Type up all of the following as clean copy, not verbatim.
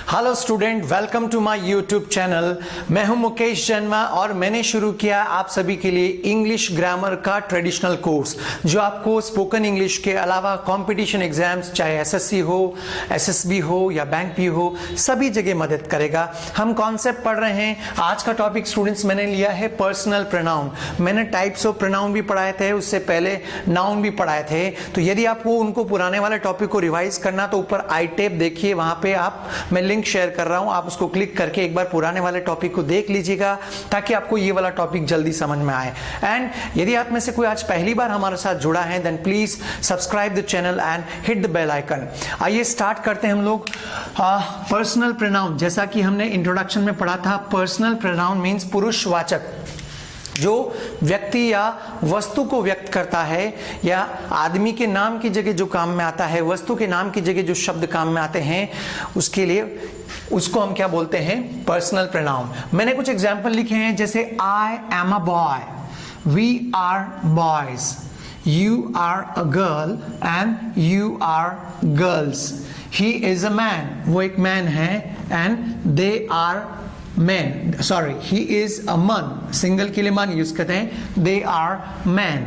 Hello student, welcome to my YouTube channel. मैं हूं मुकेश जन्मा और मैंने शुरू किया आप सभी के लिए इंग्लिश ग्रामर का ट्रेडिशनल कोर्स, जो आपको स्पोकन इंग्लिश के अलावा कंपटीशन एग्जाम्स, चाहे एसएससी हो, एसएसबी हो या बैंक भी हो, सभी जगह मदद करेगा। हम कॉन्सेप्ट पढ़ रहे हैं। आज का टॉपिक स्टूडेंट्स मैंने लिया है पर्सनल प्रोनाउन। मैंने टाइप्स ऑफ प्रोनाउन भी पढ़ाए थे, उससे पहले नाउन भी पढ़ाए थे। तो यदि आपको उनको पुराने वाले टॉपिक को रिवाइज करना तो ऊपर आई टेप देखिए, वहां पे मैं लिंक शेयर कर रहा हूं, आप उसको क्लिक करके एक बार पुराने वाले टॉपिक को देख लीजिएगा ताकि आपको ये वाला टॉपिक जल्दी समझ में आए। एंड यदि आप में से कोई आज पहली बार हमारे साथ जुड़ा है then please subscribe the channel and hit the bell icon. आइए स्टार्ट करते हैं हम लोग। पर्सनल प्रोनाउन, जैसा कि हमने इंट्रोडक्शन में पढ़ा था, पर्सनल प्रोनाउन मींस पुरुषवाचक, जो व्यक्ति या वस्तु को व्यक्त करता है या आदमी के नाम की जगह जो काम में आता है, वस्तु के नाम की जगह जो शब्द काम में आते हैं, उसके लिए उसको हम क्या बोलते हैं? Personal pronoun. मैंने कुछ एग्जांपल लिखे हैं, जैसे I am a boy, we are boys, you are a girl and you are girls, he is a man, वो एक मैन है, and they are men, sorry he is a man, single के लिए man use करते हैं, they are men.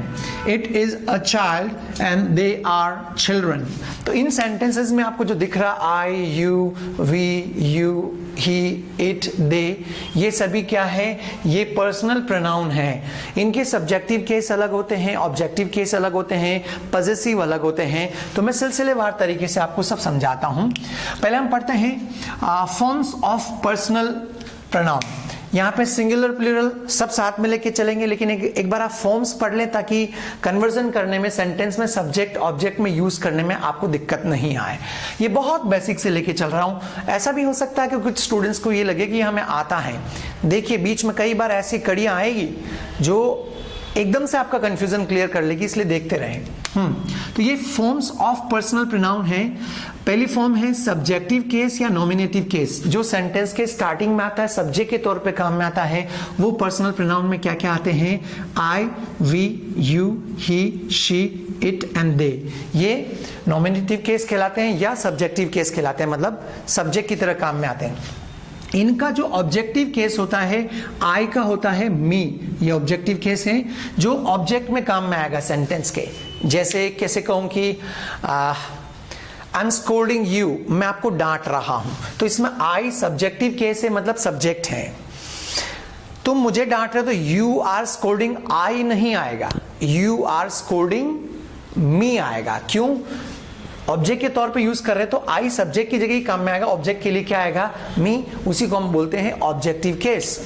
It is a child and they are children. तो इन sentences में आपको जो दिख रहा, आई, you, we, you, he, it, they, ये सभी क्या है? ये पर्सनल प्रोनाउन है। इनके सब्जेक्टिव केस अलग होते हैं, ऑब्जेक्टिव केस अलग होते हैं, पजेसिव अलग होते हैं। तो मैं सिलसिलेवार तरीके से आपको सब समझाता हूं। पहले हम पढ़ते हैं फॉर्म्स ऑफ पर्सनल प्रोनाउन। यहाँ पे सिंगुलर प्लूरल सब साथ में लेके चलेंगे, लेकिन एक बार आप फॉर्म्स पढ़ लें ताकि कन्वर्जन करने में, सेंटेंस में सब्जेक्ट ऑब्जेक्ट में यूज करने में आपको दिक्कत नहीं आए। ये बहुत बेसिक से लेके चल रहा हूं। ऐसा भी हो सकता है कि कुछ स्टूडेंट्स को ये लगे कि हमें आता है। देखिए, बीच में कई बार ऐसी कड़ियां आएगी जो एकदम से आपका कंफ्यूजन क्लियर कर लेगी, इसलिए देखते रहें। तो ये फॉर्म्स ऑफ पर्सनल प्रोनाउन है। पहली फॉर्म है सब्जेक्टिव केस या नॉमिनेटिव केस, जो सेंटेंस के स्टार्टिंग में आता है, सब्जेक्ट के तौर पे काम में आता है। वो पर्सनल प्रोनाउन में क्या क्या आते हैं? I, we, you, he, she, it and they. ये नॉमिनेटिव केस कहलाते हैं या सब्जेक्टिव केस कहलाते हैं, मतलब सब्जेक्ट की तरह काम में आते हैं। इनका जो ऑब्जेक्टिव केस होता है, आई का होता है मी, ये ऑब्जेक्टिव केस है जो ऑब्जेक्ट में काम में आएगा सेंटेंस के। जैसे कैसे कहूं कि आई एम स्कोल्डिंग यू, मैं आपको डांट रहा हूं, तो इसमें आई सब्जेक्टिव केस है, मतलब सब्जेक्ट है। तुम मुझे डांट रहे हो तो यू आर स्कोल्डिंग आई नहीं आएगा, यू आर स्कोल्डिंग मी आएगा। क्यों? ऑब्जेक्ट के तौर पे यूज कर रहे हैं, तो आई सब्जेक्ट की जगह ही काम में आएगा, ऑब्जेक्ट के लिए क्या आएगा? मी। उसी को हम बोलते हैं ऑब्जेक्टिव केस।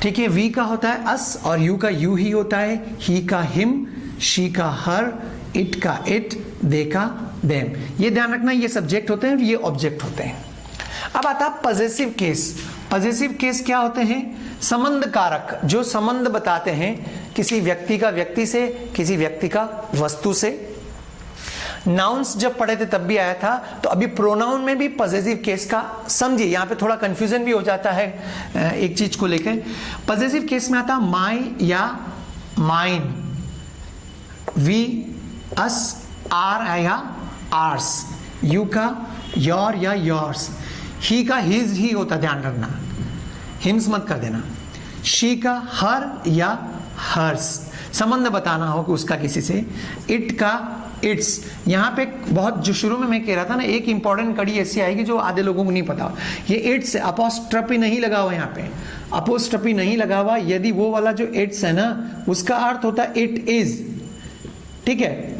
ठीक है। वी का होता है अस और यू का यू ही होता है, ही का हिम, शी का हर, इट का इट, दे का देम। ये ध्यान रखना, ये सब्जेक्ट होते हैं और ये ऑब्जेक्ट होते हैं। अब आता है पजेसिव केस। पजेसिव केस क्या होते हैं? संबंध कारक, जो संबंध बताते हैं किसी व्यक्ति का व्यक्ति से, किसी व्यक्ति का वस्तु से। नाउन्स जब पढ़े थे तब भी आया था, तो अभी प्रोनाउन में भी पजेसिव केस का समझिए। यहां पे थोड़ा कंफ्यूजन भी हो जाता है एक चीज को लेकर। पजेसिव केस में आता माई या माइन, वी, अस, आर या आर्स, यू का योर या योर्स, ही का हिज ही होता, ध्यान रखना, हिम्स मत कर देना। शी का हर या हर्स, संबंध बताना हो कि उसका किसी से। इट का इट्स। यहां पे बहुत, जो शुरू में मैं कह रहा था ना, एक इंपॉर्टेंट कड़ी ऐसी आएगी जो आधे लोगों को नहीं पता। ये इट्स, अपोस्ट्रोफी नहीं लगा हुआ, यहाँ पे अपोस्ट्रोफी नहीं लगा हुआ। यदि वो वाला जो इट्स है ना, उसका अर्थ होता है इट इज, ठीक है,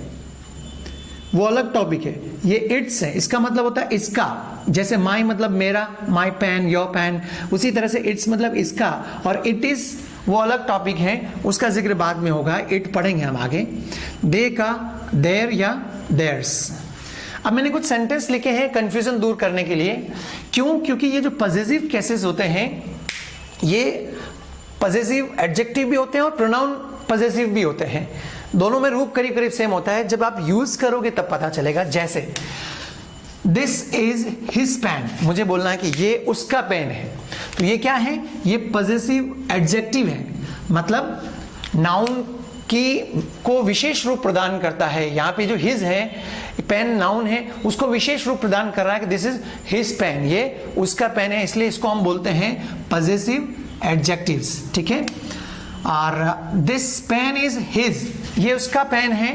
वो अलग टॉपिक है। ये इट्स है, इसका मतलब होता है इसका। जैसे माई मतलब मेरा, माई पेन, योर पेन, उसी तरह से इट्स मतलब इसका। और इट इज वो अलग टॉपिक है, उसका जिक्र बाद में होगा, इट पढ़ेंगे हम आगे। दे का देयर या देयर्स। अब मैंने कुछ सेंटेंस लिखे हैं कंफ्यूजन दूर करने के लिए। क्यों? क्योंकि ये जो पजेसिव केसेस होते हैं, ये पजेसिव एडजेक्टिव भी होते हैं और प्रोनाउन पजेसिव भी होते हैं। दोनों में रूप करीब करीब सेम होता है, जब आप यूज करोगे तब पता चलेगा। जैसे दिस इज हिज पेन, मुझे बोलना है कि ये उसका पेन है, तो ये क्या है? ये पजेसिव एडजेक्टिव है, मतलब नाउन की को विशेष रूप प्रदान करता है। यहाँ पे जो हिज है, पेन नाउन है, उसको विशेष रूप प्रदान कर रहा है कि दिस इज हिज पेन, ये उसका पेन है, इसलिए इसको हम बोलते हैं पजेसिव एडजेक्टिव्स, ठीक है। और दिस पेन इज हिज, ये उसका पेन है,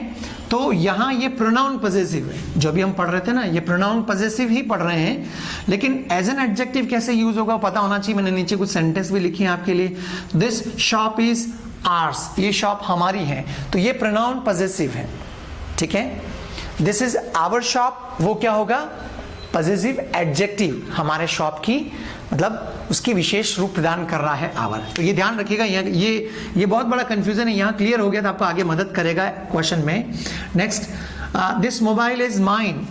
तो यहां ये प्रोनाउन पजेसिव है। जो भी हम पढ़ रहे थे ना, ये प्रोनाउन पजेसिव ही पढ़ रहे हैं, लेकिन एज एन एडजेक्टिव कैसे यूज होगा पता होना चाहिए। मैंने नीचे कुछ सेंटेंस भी लिखी है आपके लिए। दिस शॉप इज आर्स, ये शॉप हमारी है, तो ये प्रोनाउन पजेसिव है, ठीक है। दिस इज आवर शॉप, वो क्या होगा, पजेसिव एडजेक्टिव, हमारे शॉप की मतलब उसकी विशेष रूप प्रदान कर रहा है आवर। तो ये ध्यान रखिएगा, ये बहुत बड़ा कंफ्यूजन है, यहाँ क्लियर हो गया तो आपको आगे मदद करेगा क्वेश्चन में। Next, this mobile is mine,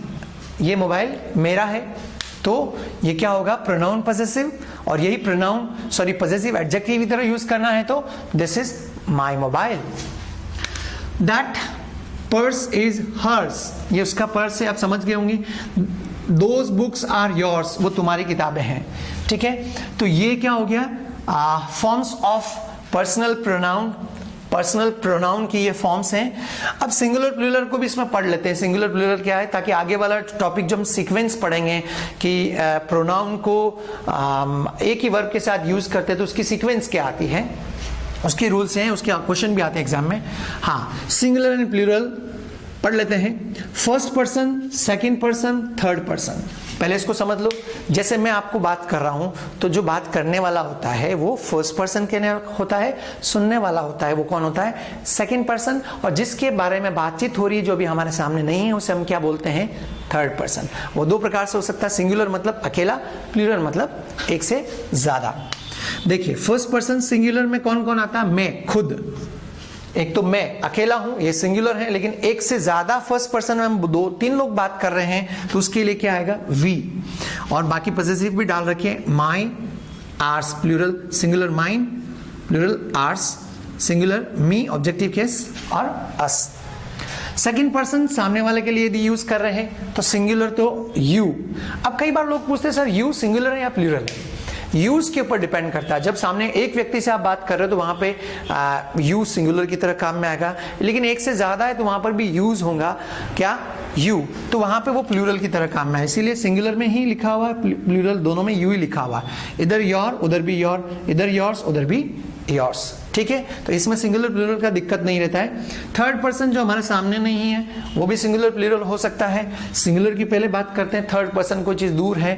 ये मोबाइल मेरा है, तो ये क्या होगा, प्रोनाउन पजेसिव, और यही प्रोनाउन सॉरी पजेसिव एडजेक्टिव की तरह यूज करना है, तो this is my mobile. That purse is hers, ये उसका पर्स है, आप समझ गए होंगे। दोज बुक्स आर योर्स, वो तुम्हारी किताबें हैं, ठीक है। तो ये क्या हो गया, forms of personal pronoun, personal pronoun की ये फॉर्म्स हैं। अब सिंगुलर प्लूरल को भी इसमें पढ़ लेते हैं। सिंगुलर प्लूरल क्या है, ताकि आगे वाला टॉपिक जो हम सीक्वेंस पढ़ेंगे कि प्रोनाउन को एक ही वर्ब के साथ यूज करते हैं तो उसकी सीक्वेंस क्या आती है, उसके रूल्स हैं, उसके क्वेश्चन भी आते हैं एग्जाम में। हाँ, सिंगुलर एंड प्लूरल पढ़ लेते हैं। First person, second person, third person, पहले इसको समझ लो। जैसे मैं आपको बात कर रहा हूं, तो जो बात करने वाला होता है वो फर्स्ट पर्सन के होता है, सुनने वाला होता है वो कौन होता है, सेकंड पर्सन, और जिसके बारे में बातचीत हो रही है जो भी हमारे सामने नहीं है उसे हम क्या बोलते हैं, थर्ड पर्सन। वो दो प्रकार से हो सकता है, सिंगुलर मतलब अकेला, प्लूरल मतलब एक से ज्यादा। देखिए फर्स्ट पर्सन सिंगुलर में कौन कौन आता है, मैं खुद, एक तो मैं अकेला हूं, ये सिंगुलर है, लेकिन एक से ज्यादा फर्स्ट पर्सन में हम दो तीन लोग बात कर रहे हैं तो उसके लिए क्या आएगा, वी, और बाकी पॉसेसिव भी डाल रखे, my, ours plural, singular mine, plural ours, singular me, objective case, और अस। सेकंड पर्सन सामने वाले के लिए यदि यूज कर रहे हैं तो सिंगुलर तो यू। अब कई बार लोग पूछते हैं सर यू सिंगुलर है या प्लूरल है, यूज के ऊपर डिपेंड करता है। जब सामने एक व्यक्ति से आप बात कर रहे हो तो वहां पे यू सिंगुलर की तरह काम में आएगा, लेकिन एक से ज्यादा है तो वहां पर भी यूज होगा क्या, यू, तो वहां पे वो प्लूरल की तरह काम में है। इसीलिए सिंगुलर में ही लिखा हुआ है, प्लूरल दोनों में यू ही लिखा हुआ है। इधर योर उधर भी योर, इधर योर्स उधर भी योर्स, ठीक है। तो इसमें सिंगुलर प्लूरल का दिक्कत नहीं रहता है। थर्ड पर्सन जो हमारे सामने नहीं है वो भी सिंगुलर प्लूरल हो सकता है। सिंगुलर की पहले बात करते हैं, थर्ड पर्सन कोई चीज दूर है,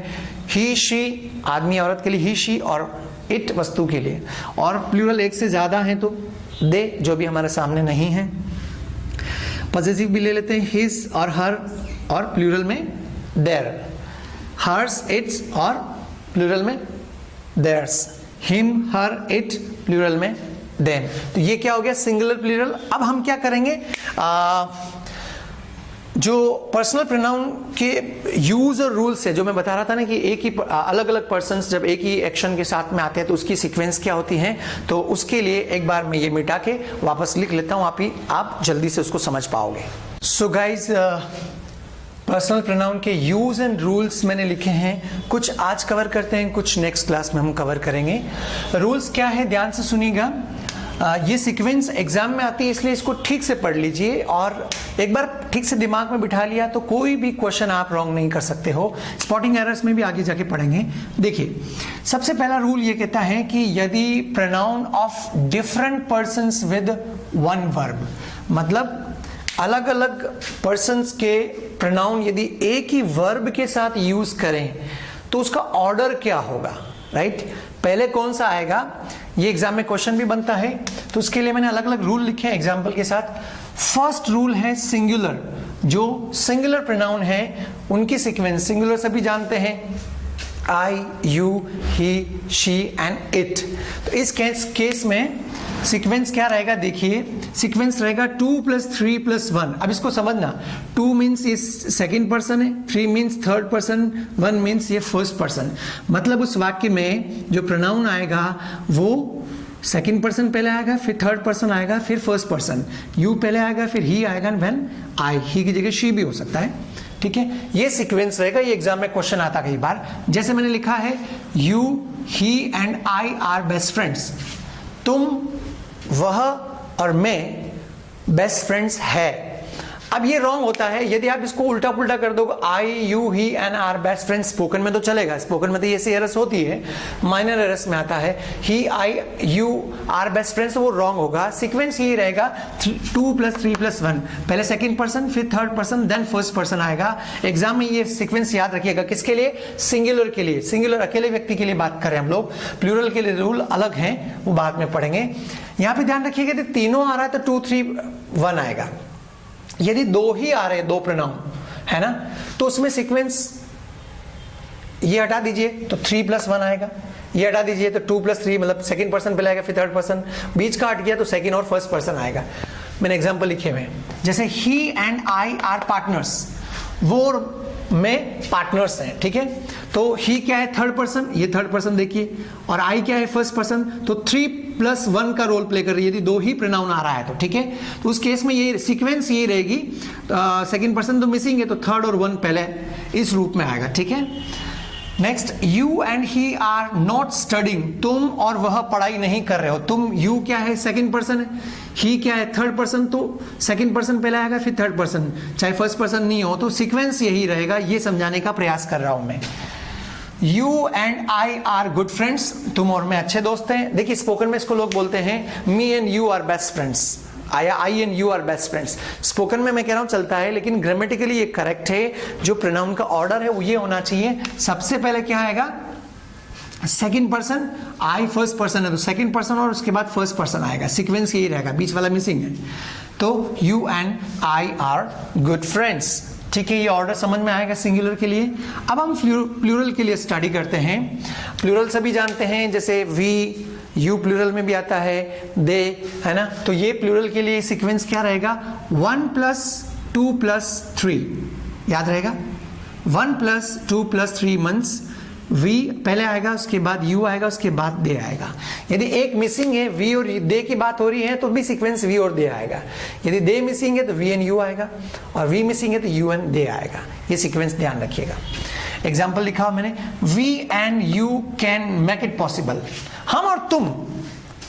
ही शी आदमी औरत के लिए ही शी, और इट वस्तु के लिए, और प्लूरल एक से ज्यादा है तो दे जो भी हमारे सामने नहीं है। पॉसेसिव भी ले लेते हैं, हिज और हर, और प्लूरल में देयर, हर्स, इट्स, और प्लूरल में theirs, him, her, it, plural में देम। तो ये क्या हो गया, सिंगुलर प्लूरल। अब हम क्या करेंगे, जो पर्सनल प्रोनाउन के यूज और रूल्स है, जो मैं बता रहा था ना कि एक ही अलग अलग पर्सन्स जब एक ही एक्शन के साथ में आते हैं तो उसकी सीक्वेंस क्या होती है, तो उसके लिए एक बार मैं ये मिटा के वापस लिख लेता हूं, आप जल्दी से उसको समझ पाओगे। सो गाइज, पर्सनल प्रोनाउन के यूज एंड रूल्स मैंने लिखे हैं, कुछ आज कवर करते हैं, कुछ नेक्स्ट क्लास में हम कवर करेंगे। रूल्स क्या है, ध्यान से सुनिएगा। ये सीक्वेंस एग्जाम में आती है इसलिए इसको ठीक से पढ़ लीजिए, और एक बार ठीक से दिमाग में बिठा लिया तो कोई भी क्वेश्चन आप रॉन्ग नहीं कर सकते हो। स्पॉटिंग एरर्स में भी आगे जाके पढ़ेंगे। देखिए सबसे पहला रूल ये कहता है कि यदि pronoun of different persons with one verb, मतलब अलग अलग पर्सन्स के प्रोनाउन यदि एक ही वर्ब के साथ यूज करें तो उसका ऑर्डर क्या होगा, राइट। पहले कौन सा आएगा, ये एग्जाम में क्वेश्चन भी बनता है, तो उसके लिए मैंने अलग अलग रूल लिखे हैं एग्जाम्पल के साथ। फर्स्ट रूल है सिंगुलर, जो सिंगुलर प्रोनाउन है उनकी सीक्वेंस, सिंगुलर सभी जानते हैं, I, you, he, she and it. तो इस केस में सीक्वेंस क्या रहेगा, देखिए सीक्वेंस रहेगा 2 + 3 + 1। अब इसको समझना, 2 मीन्स ये सेकंड पर्सन है, 3 मीन्स थर्ड पर्सन, 1 मीन्स ये फर्स्ट पर्सन। मतलब उस वाक्य में जो प्रोनाउन आएगा वो सेकंड पर्सन पहले आएगा, फिर थर्ड पर्सन आएगा, फिर फर्स्ट पर्सन, यू पहले आएगा, फिर ही आएगा, व्हेन आई, ही की जगह शी भी हो सकता है, ठीक है। ये सीक्वेंस रहेगा, ये एग्जाम में क्वेश्चन आता कई बार। जैसे मैंने लिखा है, you, he and I R best friends, तुम, वह और मैं बेस्ट फ्रेंड्स है। अब ये रॉन्ग होता है यदि आप इसको उल्टा पुल्टा कर दोगे, I you he and are best friends. Spoken में तो चलेगा, स्पोकन में तो ऐसी एरर्स होती है, माइनर एरर्स में आता है ही आई यू आर बेस्ट फ्रेंड्स, तो वो रॉन्ग होगा। सीक्वेंस यही रहेगा 2 + 3 + 1, पहले सेकंड पर्सन फिर third person then first person आएगा। एग्जाम में ये सीक्वेंस याद रखिएगा। किसके लिए? सिंगुलर के लिए, सिंगुलर अकेले व्यक्ति के लिए बात कर रहे हैं हम लोग। प्लूरल के लिए रूल अलग हैं, वो बाद में पढ़ेंगे। यहां पे ध्यान रखिएगा तीनों आ रहा है तो 2 3 1 आएगा। यदि दो ही आ रहे हैं, दो प्रोनाउन है ना, तो उसमें सीक्वेंस ये हटा दीजिए तो 3 + 1 आएगा, ये हटा दीजिए तो 2 + 3, मतलब सेकंड पर्सन पहले आएगा फिर थर्ड पर्सन, बीच का हट गया तो सेकंड और फर्स्ट पर्सन आएगा। मैंने एग्जांपल लिखे हुए हैं, जैसे ही एंड आई आर पार्टनर्स, वो में पार्टनर्स हैं, ठीक है। तो ही क्या है? थर्ड पर्सन, ये थर्ड पर्सन देखिए, और आई क्या है? First person. तो 3 + 1 का रोल प्ले कर रही है यदि दो ही प्रोनाउन आ रहा है तो, ठीक है। तो उस केस में ये सीक्वेंस ये रहेगी, सेकंड पर्सन तो मिसिंग है तो थर्ड और 1 पहले इस रूप में आएगा, ठीक है। Next, you and he are not studying, तुम और वह पढ़ाई नहीं कर रहे हो। तुम, यू क्या है? सेकंड पर्सन है, ही क्या है? थर्ड पर्सन, तो सेकंड पर्सन पहले आएगा फिर थर्ड पर्सन, चाहे फर्स्ट पर्सन नहीं हो, तो सीक्वेंस यही रहेगा। ये समझाने का प्रयास कर रहा हूं मैं। You and I R good friends, तुम और मैं अच्छे दोस्त हैं। देखिए स्पोकन में इसको लोग बोलते हैं me and you are best friends, I and you are best friends. Spoken में मैं कह रहा हूं चलता है, लेकिन ग्रामेटिकली ये करेक्ट है। जो प्रोनाउन का ऑर्डर है वो ये होना चाहिए, सबसे पहले क्या आएगा? सेकंड पर्सन, आई फर्स्ट पर्सन है तो सेकंड पर्सन और उसके बाद फर्स्ट पर्सन आएगा। सीक्वेंस यही रहेगा, बीच वाला मिसिंग है। तो you and I R good friends, ठीक है। ये ऑर्डर समझ में आएगा सिंगुलर के लिए। अब हम प्लूरल के लिए स्टडी करते हैं। प्लूरल सभी जानते हैं, जैसे वी, यू प्लूरल में भी आता है, दे, है ना। तो ये प्लूरल के लिए सीक्वेंस क्या रहेगा? 1 + 2 + 3, याद रहेगा। 1 + 2 + 3 मंथ्स, वी पहले आएगा, उसके बाद यू आएगा, उसके बाद दे आएगा। यदि एक मिसिंग है, वी और दे की बात हो रही है, तो भी सीक्वेंस वी और दे आएगा। यदि दे मिसिंग है तो वी एंड यू आएगा, और वी मिसिंग है तो यू एंड दे आएगा। ये सीक्वेंस ध्यान रखिएगा। एग्जाम्पल लिखा हो मैंने, we and you can make it possible. हम और तुम,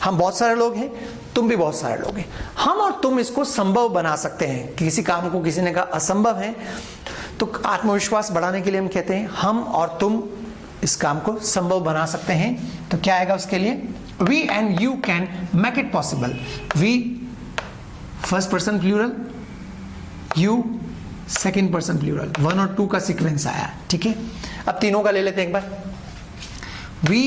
हम बहुत सारे लोग हैं, तुम भी बहुत सारे लोग हैं, हम और तुम इसको संभव बना सकते हैं। किसी काम को किसी ने कहा असंभव है, तो आत्मविश्वास बढ़ाने के लिए हम कहते हैं हम और तुम इस काम को संभव बना सकते हैं। तो क्या आएगा उसके लिए? We and you can make it possible. We first person plural, you second person plural, 1 और 2 का सीक्वेंस आया, ठीक है। अब तीनों का ले लेते हैं एक बार। We,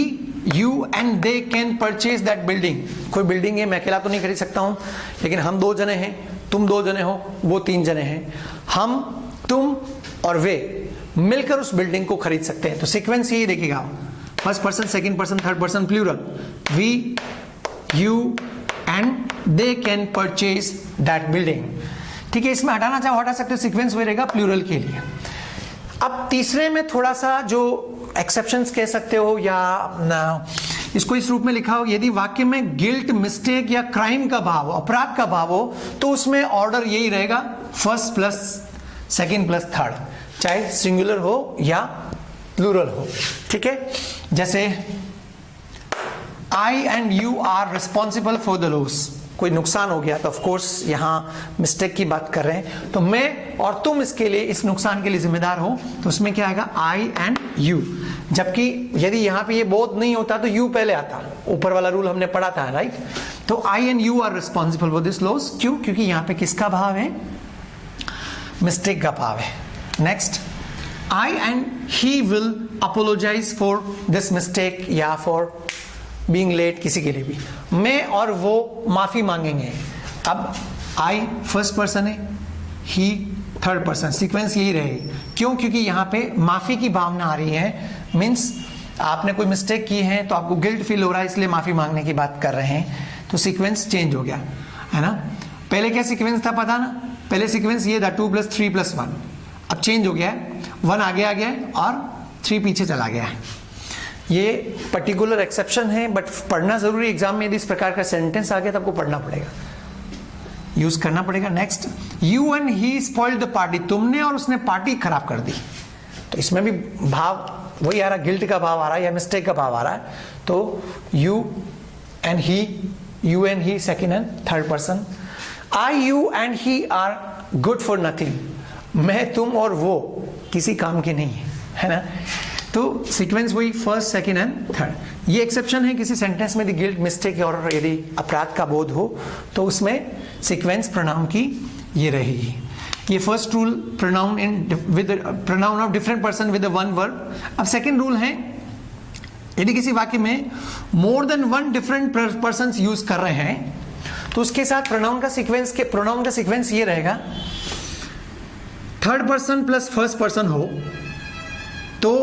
you and they can purchase that building. कोई बिल्डिंग है, मैं अकेला तो नहीं खरीद सकता हूं, लेकिन हम 2 जने हैं, तुम 2 जने हो, वो 3 जने हैं। हम, तुम और वे मिलकर उस बिल्डिंग को खरीद सकते हैं। तो सीक्वेंस यही देखिएगा, first person, second person, third person plural. We, you and they can purchase that building, ठीक है। इसमें हटाना चाहो हटा सकते हो, सीक्वेंस वही रहेगा प्लूरल के लिए। अब तीसरे में थोड़ा सा जो एक्सेप्शंस कह सकते हो, या इसको इस रूप में लिखा हो, यदि वाक्य में गिल्ट, मिस्टेक या क्राइम का भाव हो, अपराध का भाव हो, तो उसमें ऑर्डर यही रहेगा, first plus second plus third, चाहे सिंगुलर हो या प्लूरल हो, ठीक है। जैसे I and you are responsible for the loss, कोई नुकसान हो गया तो ऑफ कोर्स यहां मिस्टेक की बात कर रहे हैं, तो मैं और तुम इसके लिए, इस नुकसान के लिए जिम्मेदार हो, तो उसमें क्या आएगा? आई एंड यू। जबकि यदि यहां पे ये बोथ नहीं होता तो यू पहले आता, ऊपर वाला रूल हमने पढ़ा था, राइट। तो I and you are responsible for this loss. क्यों? क्योंकि यहां पे किसका भाव है? मिस्टेक का भाव है। Next, I and he will apologise for this mistake या फॉर बीइंग लेट, किसी के लिए भी। मैं और वो माफी मांगेंगे। अब आई फर्स्ट पर्सन है, ही थर्ड पर्सन, सीक्वेंस यही रहेगी। क्यों? क्योंकि यहां पे माफी की भावना आ रही है, मीन्स आपने कोई मिस्टेक की है तो आपको गिल्ट फील हो रहा है, इसलिए माफी मांगने की बात कर रहे हैं। तो सीक्वेंस चेंज हो गया, है ना। पहले क्या सीक्वेंस था पता ना? पहले सीक्वेंस ये था 2 + 3 + 1, अब चेंज हो गया है, 1 आगे आ गया है और 3 पीछे चला गया है। ये पर्टिकुलर एक्सेप्शन है, बट पढ़ना जरूरी। एग्जाम में यदि इस प्रकार का सेंटेंस आ गया तो आपको पढ़ना पड़ेगा, यूज करना पड़ेगा। Next, you and he spoiled the party, तुमने और उसने पार्टी खराब कर दी। तो इसमें भी भाव वही आ रहा, गिल्ट का भाव आ रहा है या मिस्टेक का भाव आ रहा है। तो you and he, you and he second and third person. I, you and he are good for nothing. मैं, तुम और वो किसी काम के नहीं है ना. तो सीक्वेंस वही फर्स्ट, सेकंड एंड थर्ड. ये एक्सेप्शन है किसी सेंटेंस में यदि गिल्ट, मिस्टेक और यदि अपराध का बोध हो तो उसमें सीक्वेंस प्रोनाउन की ये रहेगी. ये first rule, pronoun with pronoun of different person with one verb. अब सेकंड रूल है, यदि किसी वाक्य में more than one different person use कर रहे हैं तो उसके साथ प्रोनाउन का सीक्वेंस ये रहेगा. Third person plus first person हो तो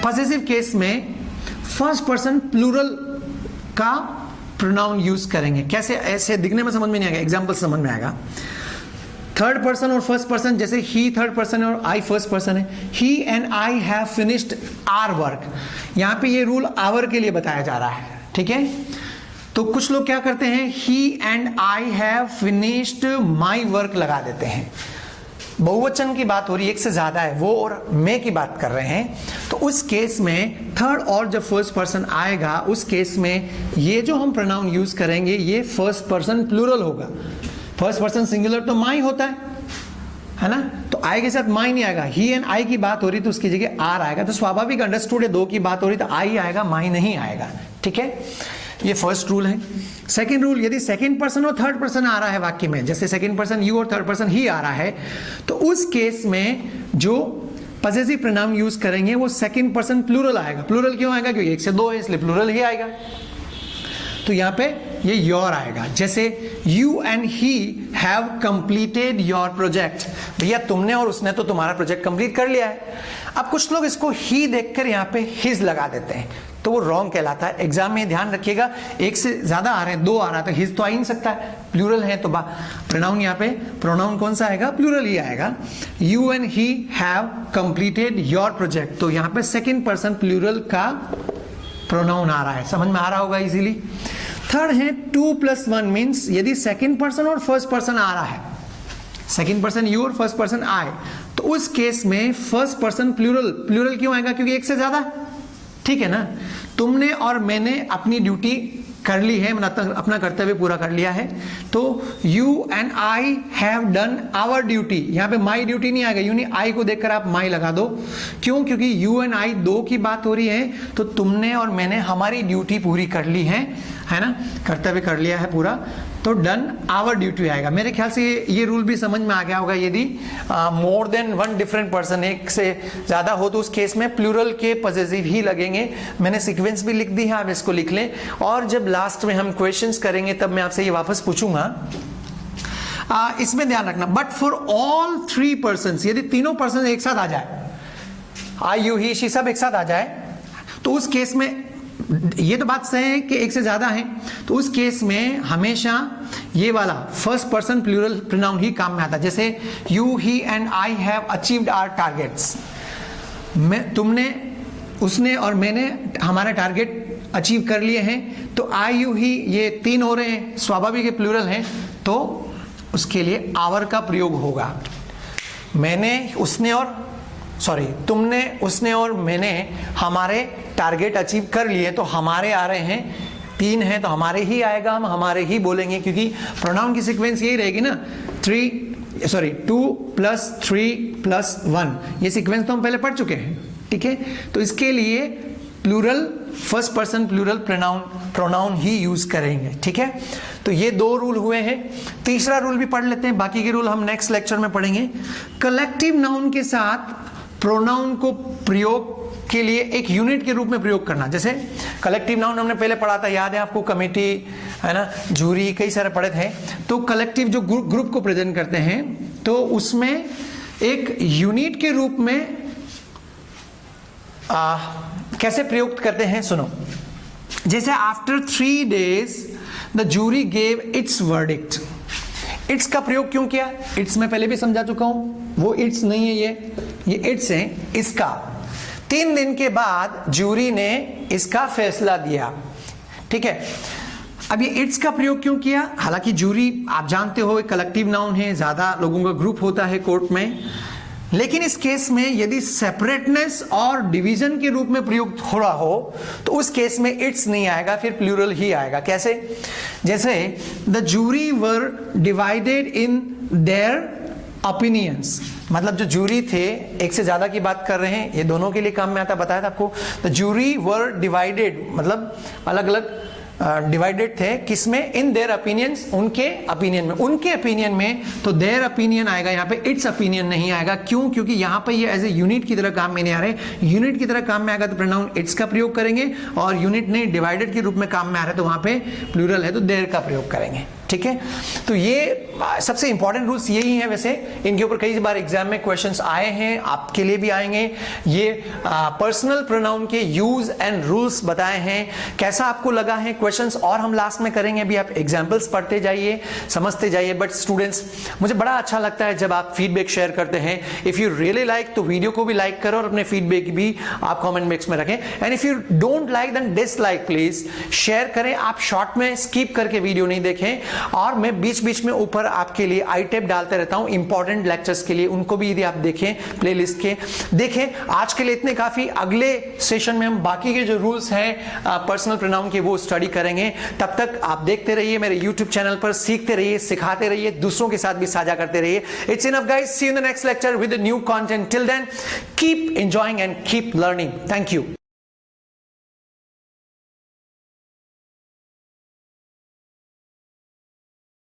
पॉसेसिव केस में फर्स्ट पर्सन प्लूरल का प्रोनाउन यूज करेंगे. कैसे? ऐसे दिखने में समझ में नहीं आएगा, एग्जांपल समझ में आएगा. थर्ड पर्सन और फर्स्ट पर्सन, जैसे ही थर्ड पर्सन है और आई फर्स्ट पर्सन है. He and I have finished our work. यहां पे ये रूल आवर के लिए बताया जा रहा है. ठीक है. तो कुछ लोग क्या करते हैं, he and I have finished my work लगा देते हैं. बहुवचन की बात हो रही है, एक से ज्यादा है, वो और मैं की बात कर रहे हैं. तो उस केस में थर्ड और जब फर्स्ट पर्सन आएगा उस केस में ये जो हम प्रोनाउन यूज करेंगे ये फर्स्ट पर्सन प्लूरल होगा. फर्स्ट पर्सन सिंगुलर तो माई होता है ना. तो आई के साथ माई नहीं आएगा. ही एंड आई की बात हो रही तो उसकी जगह आर आएगा. तो स्वाभाविक अंडरस्टूड है, दो की बात हो रही तो आई आएगा, माई नहीं आएगा. ठीक है. ये फर्स्ट रूल है. सेकंड रूल, यदि सेकंड पर्सन और थर्ड पर्सन आ रहा है वाक्य में, जैसे सेकंड पर्सन यू और थर्ड पर्सन ही आ रहा है, तो उस केस में जो पॉसेसिव प्रोनाउन यूज करेंगे वो सेकंड पर्सन प्लूरल आएगा. प्लूरल क्यों आएगा? क्योंकि एक से दो है इसलिए प्लूरल ही आएगा. तो यहां पे ये योर आएगा. जैसे you and he have completed your project. भैया तुमने और उसने तो तुम्हारा प्रोजेक्ट कंप्लीट कर लिया है. अब कुछ लोग इसको ही देखकर यहां पे हिज लगा देते हैं तो वो रॉन्ग कहलाता है. एग्जाम में ध्यान रखिएगा, एक से ज्यादा आ रहे हैं, दो आ रहा है तो हिज तो आ ही नहीं सकता है, प्लूरल है. तो प्रोनाउन यहाँ पे प्रोनाउन कौन सा आएगा? प्लूरल ही आएगा. You and he have completed your project. तो यहाँ पे सेकेंड पर्सन प्लूरल का प्रोनाउन आ रहा है. समझ में आ रहा होगा इजीली. थर्ड है 2 + 1 मीन्स यदि सेकेंड पर्सन और फर्स्ट पर्सन आ रहा है, सेकेंड पर्सन यू और फर्स्ट पर्सन आए, तो उस केस में फर्स्ट पर्सन प्लूरल. प्लूरल क्यों आएगा? क्योंकि एक से ज्यादा. ठीक है ना. तुमने और मैंने अपनी ड्यूटी कर ली है, मतलब अपना कर्तव्य पूरा कर लिया है. तो you and I have done our duty. यहां पे माई ड्यूटी नहीं आएगा, यूनी आई को देखकर आप माई लगा दो. क्यों? क्योंकि यू एंड आई दो की बात हो रही है. तो तुमने और मैंने हमारी ड्यूटी पूरी कर ली है ना, कर्तव्य कर लिया है पूरा. तो डन आवर ड्यूटी आएगा. मेरे ख्याल से ये रूल भी समझ में आ गया होगा. यदि more than one different person, एक से ज्यादा हो, तो उस केस में प्लूरल के पॉसेसिव ही लगेंगे. मैंने सीक्वेंस भी लिख दी है, आप इसको लिख लें. और जब लास्ट में हम क्वेश्चंस करेंगे तब मैं आपसे ये वापस पूछूंगा. इसमें ध्यान रखना, बट फॉर ऑल 3 पर्सन, यदि तीनों पर्सन एक साथ आ जाए, आई यू ही शी सब एक साथ आ जाए, तो उस केस में ये तो बात सही है कि एक से ज्यादा है, तो उस केस में हमेशा ये वाला फर्स्ट पर्सन प्लूरल प्रोनाउन ही काम में आता है. जैसे you he and I have achieved our targets. तुमने, उसने और मैंने हमारा टारगेट अचीव कर लिए हैं. तो आई यू ही ये 3 हो रहे हैं, स्वाभाविक है प्लूरल है, तो उसके लिए आवर का प्रयोग होगा. मैंने, उसने और तुमने, उसने और मैंने हमारे टारगेट अचीव कर लिए. तो हमारे आ रहे हैं, 3 हैं तो हमारे ही आएगा, हम हमारे ही बोलेंगे, क्योंकि प्रोनाउन की सीक्वेंस यही रहेगी ना. 2 + 3 + 1, ये सीक्वेंस तो हम पहले पढ़ चुके हैं. ठीक है. तो इसके लिए plural, first person plural pronoun ही यूज करेंगे. ठीक है. तो ये 2 रूल हुए हैं. तीसरा रूल भी पढ़ लेते हैं, बाकी के रूल हम नेक्स्ट लेक्चर में पढ़ेंगे. कलेक्टिव नाउन के साथ प्रोनाउन को प्रयोग के लिए एक यूनिट के रूप में प्रयोग करना. जैसे कलेक्टिव नाउन हमने पहले पढ़ा था, याद है आपको, कमेटी है ना, जूरी, कई सारे पढ़े थे. तो कलेक्टिव जो ग्रुप को प्रेजेंट करते हैं, तो उसमें एक यूनिट के रूप में कैसे प्रयोग करते हैं सुनो. जैसे after 3 days the jury gave its verdict. Its का प्रयोग क्यों किया? इट्स मैं पहले भी समझा चुका हूं, वो इट्स नहीं है, ये इट्स है. इसका 3 दिन के बाद जूरी ने इसका फैसला दिया. ठीक है. अब ये इट्स का प्रयोग क्यों किया? हालांकि जूरी आप जानते हो एक कलेक्टिव नाउन है, ज्यादा लोगों का ग्रुप होता है कोर्ट में, लेकिन इस केस में यदि सेपरेटनेस और डिवीजन के रूप में प्रयुक्त हो रहा हो तो उस केस में इट्स नहीं आएगा, फिर प्लूरल ही आएगा। कैसे? जैसे the jury were divided in their opinions, मतलब जो जूरी थे, एक से ज्यादा की बात कर रहे हैं, ये दोनों के लिए काम में आता, बताया था आपको। द जूरी वर डिवाइडेड मतलब अलग अलग डिवाइडेड थे, किसमें? इन देयर ओपिनियंस, उनके ओपिनियन में। उनके ओपिनियन में तो देयर ओपिनियन आएगा, यहाँ पे इट्स ओपिनियन नहीं आएगा। क्यों? क्योंकि यहाँ पे ये एज ए यूनिट की तरह काम में नहीं आ रहे। यूनिट की तरह काम में आएगा तो प्रोनाउन इट्स का प्रयोग करेंगे, और यूनिट ने डिवाइडेड के रूप में काम में आ रहा है तो वहां पे प्लूरल है तो देयर का प्रयोग करेंगे। ठीक है, तो ये सबसे इंपॉर्टेंट रूल्स यही हैं। वैसे इनके ऊपर कई बार एग्जाम में क्वेश्चंस आए हैं, आपके लिए भी आएंगे। ये पर्सनल प्रोनाउन के यूज एंड रूल्स बताए हैं। कैसा आपको लगा है क्वेश्चंस और हम लास्ट में करेंगे। अभी आप एग्जांपल्स पढ़ते जाइए, समझते जाइए। बट स्टूडेंट्स, मुझे बड़ा अच्छा लगता है जब आप फीडबैक शेयर करते हैं। इफ यू रियली लाइक तो वीडियो को भी लाइक करो और अपने फीडबैक भी आप कमेंट बॉक्स में रखें। And if you don't like then dislike, please share करें। आप शॉर्ट में स्किप करके वीडियो नहीं देखें। और मैं बीच बीच में ऊपर आपके लिए आई टेप डालते रहता हूं इंपॉर्टेंट लेक्चर्स के लिए, उनको भी यदि आप देखें प्लेलिस्ट के देखें। आज के लिए इतने काफी। अगले सेशन में हम बाकी के जो रूल्स हैं पर्सनल प्रोनाउन के वो स्टडी करेंगे। तब तक आप देखते रहिए मेरे यूट्यूब चैनल पर, सीखते रहिए, सिखाते रहिए, दूसरों के साथ भी साझा करते रहिए। It's enough guys, see you in the next lecture with new content. Till then keep enjoying and keep learning. Thank you.